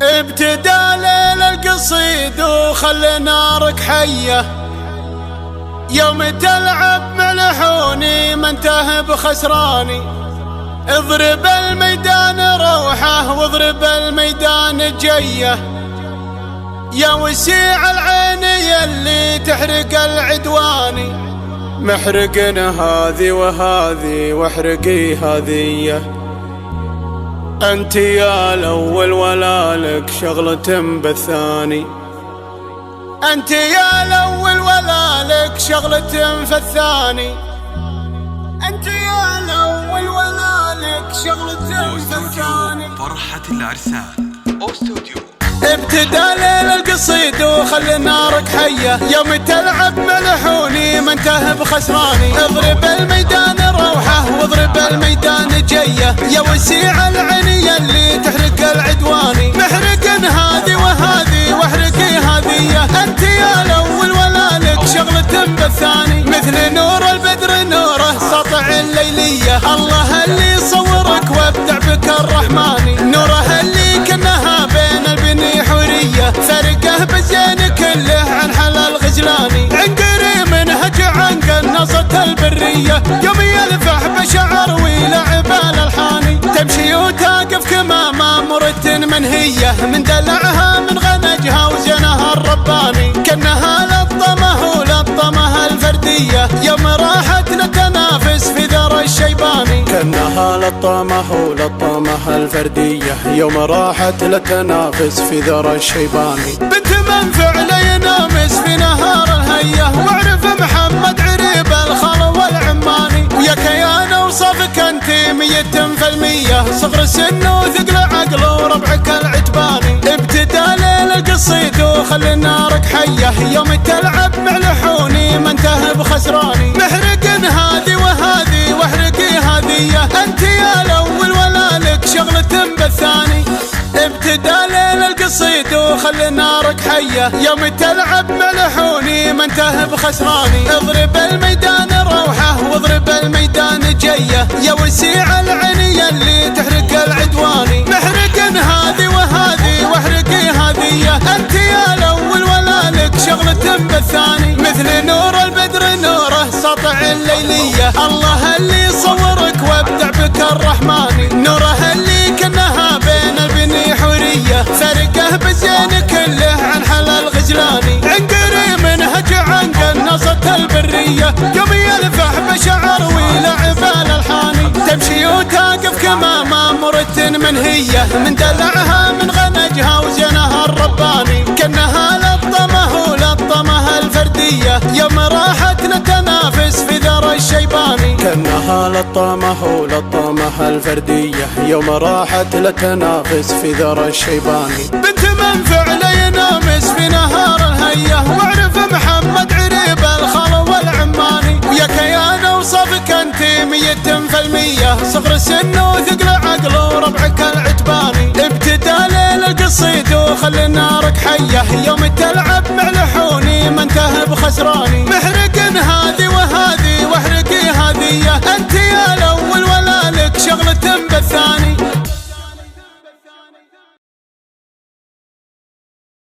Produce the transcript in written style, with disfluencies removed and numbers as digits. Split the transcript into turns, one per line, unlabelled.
ابتدى ليل القصيد وخلي نارك حية، يوم تلعب ملحوني ما انتهى بخسراني. اضرب الميدان روحه واضرب الميدان جيه، يا وسيع العين يلي تحرق العدواني. محرقنا هذي وهذي واحرقي هذيه، انت يا الاول ولا لك شغلة بالثاني. انت يا الاول ولا لك شغلة في الثاني. انت يا الاول ولا لك شغلة في الثاني.
فرحة العرسان أوستوديو.
ابتدى ليل القصيد وخلي نارك حية، يوم تلعب ملحوني ما انتهى بخسراني. اضرب الميدان روحه واضرب الميدان جيه، يا وسيع العين يلي تحرق العدواني. محرق هذي وهذي واحرقي هذيه، انت يا الاول ولا لك شغلة بالثاني. مثل نور البدر نوره سطع الليلية، الله اللي يصورك وابدع بك الرحماني. نوره اللي كانها بين البني حورية، فرقه بالزين كله عن حلال غزلاني. عنقري منهج عن قناصة البرية، يوم يلفح بشعر ويلعب الالحاني. تمشي وتقف كما مامورة منهية، من دلعها من غنجها وزنها الرباني. كانها لطمه ولطمها الفردية، يوم راحت نتنافس في ذر الشيباني. كانها لطمه ولطمها الفردية، يوم راحت لتنافس في ذر الشيباني. بنت من فعل ينامس في نهار الهية، واعرف محمد عريب الخال والعماني. ويا كيان اوصافك انت 100%، صغر سن وثقل عقل وربعك العتباني. ابتدى ليل القصيد وخلي نارك حية، يوم تلعب ملحوني ما انتهى بخسراني. محرق هذي وهذي واحرقي هذيه، انت يا الاول ولا لك شغلة بالثاني. ابتدى ليل القصيد وخلي نارك حية، يوم تلعب ملحوني ما انتهى بخسراني. اضرب الميدان روحه واضرب الميدان جيه، يا وسيع العين يلي تحرق العدواني. محرق هذي وهذي واحرقي هذيه، انت يا الاول ولا لك شغلة بالثاني. مثل نور البدر نوره سطع الليلية، الله اللي يصورك وابدع بك الرحماني. نوره اللي كانها بين البني حورية، فرقه بالزين كله عن حلال غزلاني. عنقري منهج عن قناصة البرية، يوم يلفح بشعر ويلعب الالحاني. تمشي وتقف كما مامورة منهية، من دلعها من غنجها وزنها الرباني. كانها لطمه ولطمها الفردية، يوم راحت نتنافس في ذر الشيباني. كانها لطمه ولطمها الفردية، يوم راحت لتنافس في ذر الشيباني. بنت من فعل ينامس في نهار الهية، واعرف محمد عريب الخال والعماني. ويا كيان اوصافك انت 100%، صغر سن وثقل عقل وربعك العتباني. ابتدى ليل القصيد وخلي نارك حية، يوم تلعب ملحوني ما انتهى بخسراني.